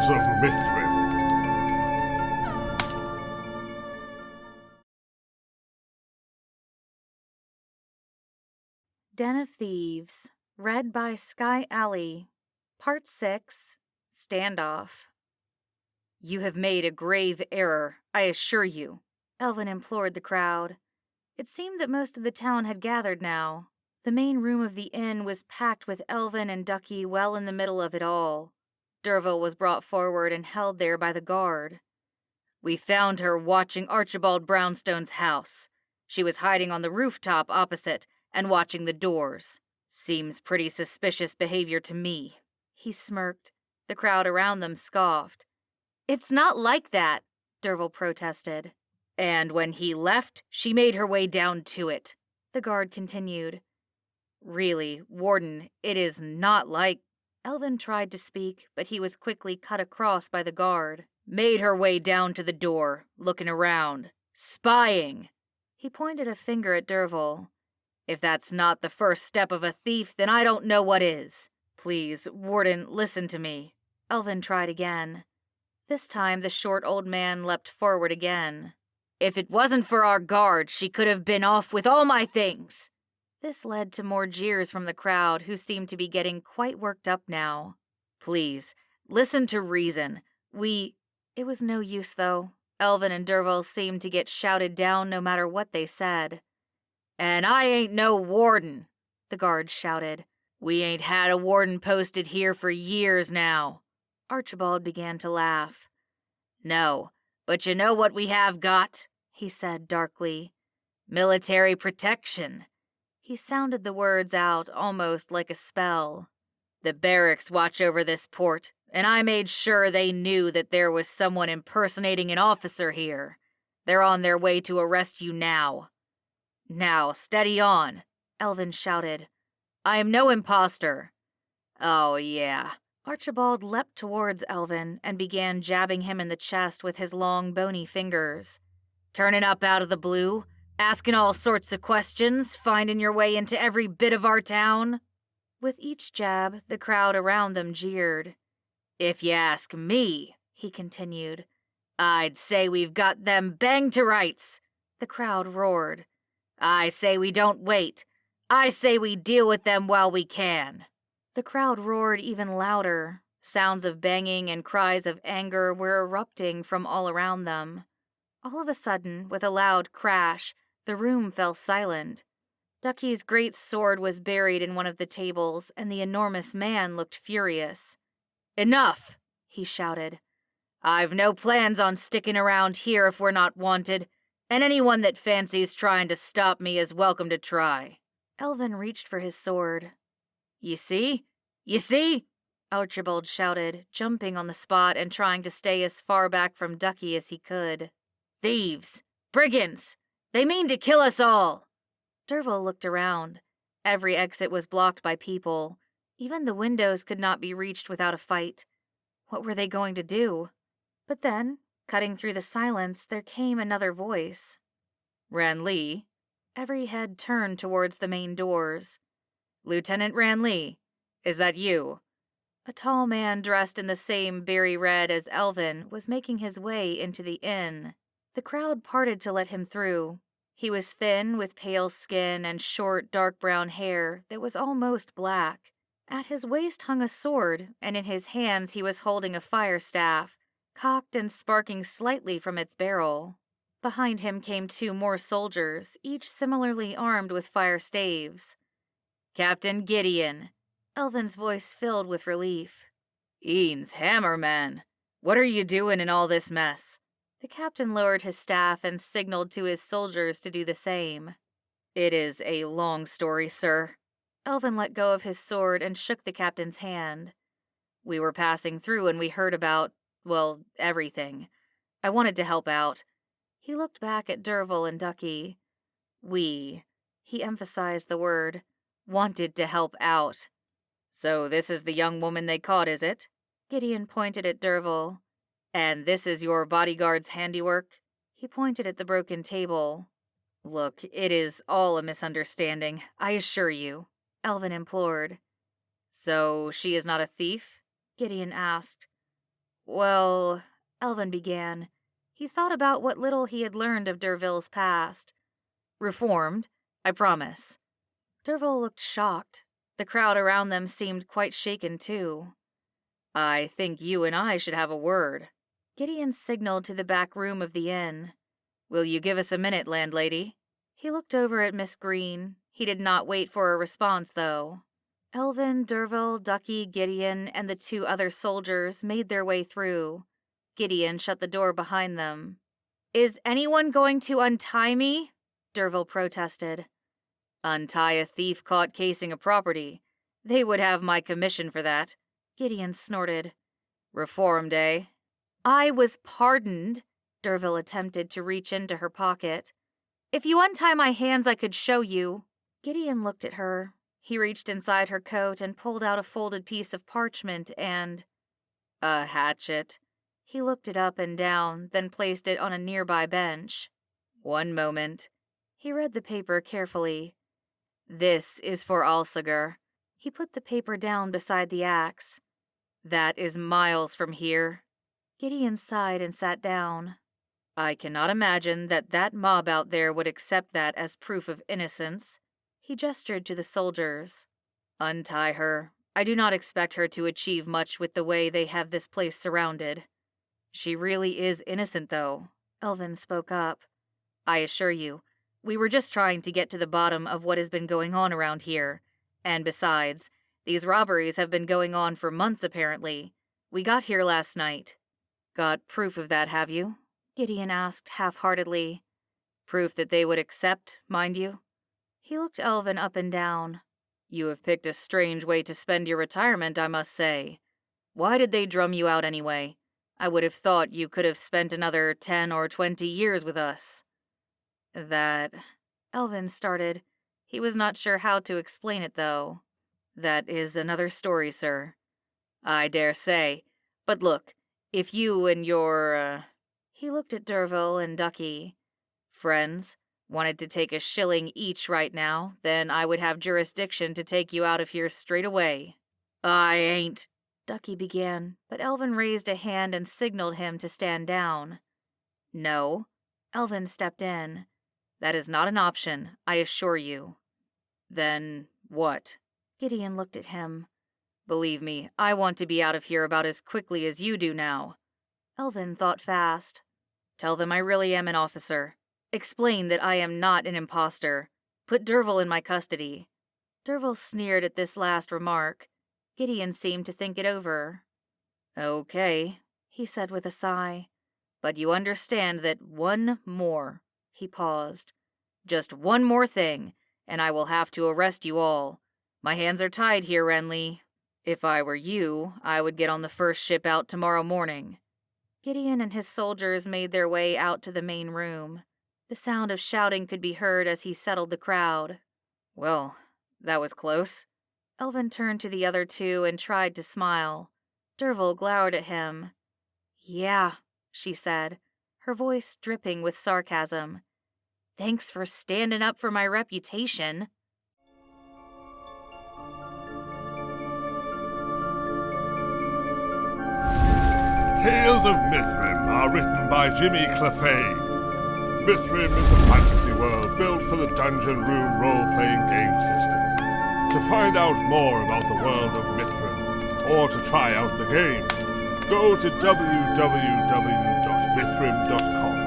Tales of Mithrym. Den of Thieves, read by Skye Alley, Part 6, Standoff. "You have made a grave error, I assure you," Elvin implored the crowd. It seemed that most of the town had gathered now. The main room of the inn was packed with Elvin and Ducky well in the middle of it all. Dervil was brought forward and held there by the guard. "We found her watching Archibald Brownstone's house. She was hiding on the rooftop opposite and watching the doors. Seems pretty suspicious behavior to me." He smirked. The crowd around them scoffed. "It's not like that," Dervil protested. "And when he left, she made her way down to it," the guard continued. "Really, Warden, it is not like—" Elvin tried to speak, but he was quickly cut across by the guard. "Made her way down to the door, looking around, spying." He pointed a finger at Dervil. "If that's not the first step of a thief, then I don't know what is. Please, Warden, listen to me." Elvin tried again. This time the short old man leapt forward again. "If it wasn't for our guard, she could have been off with all my things." This led to more jeers from the crowd, who seemed to be getting quite worked up now. "Please, listen to reason. It was no use, though. Elvin and Dervil seemed to get shouted down no matter what they said. "And I ain't no warden," the guard shouted. "We ain't had a warden posted here for years now." Archibald began to laugh. "No, but you know what we have got?" he said darkly. "Military protection." He sounded the words out almost like a spell. "The barracks watch over this port, and I made sure they knew that there was someone impersonating an officer here. They're on their way to arrest you now." "Now, steady on," Elvin shouted. "I am no imposter." "Oh, yeah." Archibald leapt towards Elvin and began jabbing him in the chest with his long, bony fingers. "Turning up out of the blue, asking all sorts of questions, finding your way into every bit of our town." With each jab, the crowd around them jeered. "If you ask me," he continued, "I'd say we've got them banged to rights." The crowd roared. "I say we don't wait. I say we deal with them while we can." The crowd roared even louder. Sounds of banging and cries of anger were erupting from all around them. All of a sudden, with a loud crash, the room fell silent. Ducky's great sword was buried in one of the tables, and the enormous man looked furious. "Enough!" he shouted. "I've no plans on sticking around here if we're not wanted, and anyone that fancies trying to stop me is welcome to try." Elvin reached for his sword. You see? You see?" Archibald shouted, jumping on the spot and trying to stay as far back from Ducky as he could. "Thieves! Brigands! They mean to kill us all!" Dervil looked around. Every exit was blocked by people. Even the windows could not be reached without a fight. What were they going to do? But then, cutting through the silence, there came another voice. "Ranlee?" Every head turned towards the main doors. "Lieutenant Ranlee, is that you?" A tall man dressed in the same berry red as Elvin was making his way into the inn. The crowd parted to let him through. He was thin, with pale skin and short, dark brown hair that was almost black. At his waist hung a sword, and in his hands he was holding a fire staff, cocked and sparking slightly from its barrel. Behind him came 2 more soldiers, each similarly armed with fire staves. "Captain Gideon." Elvin's voice filled with relief. "Eanes Hammerman, what are you doing in all this mess?" The captain lowered his staff and signaled to his soldiers to do the same. "It is a long story, sir." Elvin let go of his sword and shook the captain's hand. "We were passing through and we heard about, well, everything. I wanted to help out." He looked back at Dervil and Ducky. "We," he emphasized the word, "wanted to help out." "So this is the young woman they caught, is it?" Gideon pointed at Dervil. "And this is your bodyguard's handiwork?" He pointed at the broken table. "Look, it is all a misunderstanding, I assure you," Elvin implored. "So she is not a thief?" Gideon asked. Well, Elvin began. He thought about what little he had learned of Derville's past. Reformed, I promise. Derville looked shocked. The crowd around them seemed quite shaken, too. I think you and I should have a word. Gideon signaled to the back room of the inn. Will you give us a minute, landlady? He looked over at Miss Green. He did not wait for a response, though. Elvin, Derville, Ducky, Gideon, and the 2 other soldiers made their way through. Gideon shut the door behind them. Is anyone going to untie me? Derville protested. Untie a thief caught casing a property. They would have my commission for that. Gideon snorted. Reformed, eh? I was pardoned. Derville attempted to reach into her pocket. If you untie my hands, I could show you. Gideon looked at her. He reached inside her coat and pulled out a folded piece of parchment and... A hatchet. He looked it up and down, then placed it on a nearby bench. One moment. He read the paper carefully. This is for Alsager. He put the paper down beside the axe. That is miles from here. Gideon sighed and sat down. I cannot imagine that mob out there would accept that as proof of innocence. He gestured to the soldiers. Untie her. I do not expect her to achieve much with the way they have this place surrounded. She really is innocent, though. Elvin spoke up. I assure you, we were just trying to get to the bottom of what has been going on around here. And besides, these robberies have been going on for months, apparently. We got here last night. Got proof of that, have you? Gideon asked half-heartedly. Proof that they would accept, mind you? He looked Elvin up and down. You have picked a strange way to spend your retirement, I must say. Why did they drum you out anyway? I would have thought you could have spent another 10 or 20 years with us. That... Elvin started. He was not sure how to explain it, though. That is another story, sir. I dare say. But look, if you and your, He looked at Derville and Ducky. Friends wanted to take a shilling each right now, then I would have jurisdiction to take you out of here straight away. I ain't... Ducky began, but Elvin raised a hand and signaled him to stand down. No. Elvin stepped in. That is not an option, I assure you. Then what? Gideon looked at him. Believe me, I want to be out of here about as quickly as you do now. Elvin thought fast. Tell them I really am an officer. Explain that I am not an imposter. Put Derville in my custody. Derville sneered at this last remark. Gideon seemed to think it over. Okay, he said with a sigh. But you understand that one more. He paused. Just one more thing, and I will have to arrest you all. My hands are tied here, Renly. If I were you, I would get on the first ship out tomorrow morning. Gideon and his soldiers made their way out to the main room. The sound of shouting could be heard as he settled the crowd. Well, that was close. Elvin turned to the other 2 and tried to smile. Derville glowered at him. Yeah, she said, her voice dripping with sarcasm. Thanks for standing up for my reputation. Tales of Mithrym are written by Jimmy Clephane. Mithrym is a fantasy world built for the Dungeon Room role-playing game system. To find out more about the world of Mithrym, or to try out the game, go to www.mithrym.com.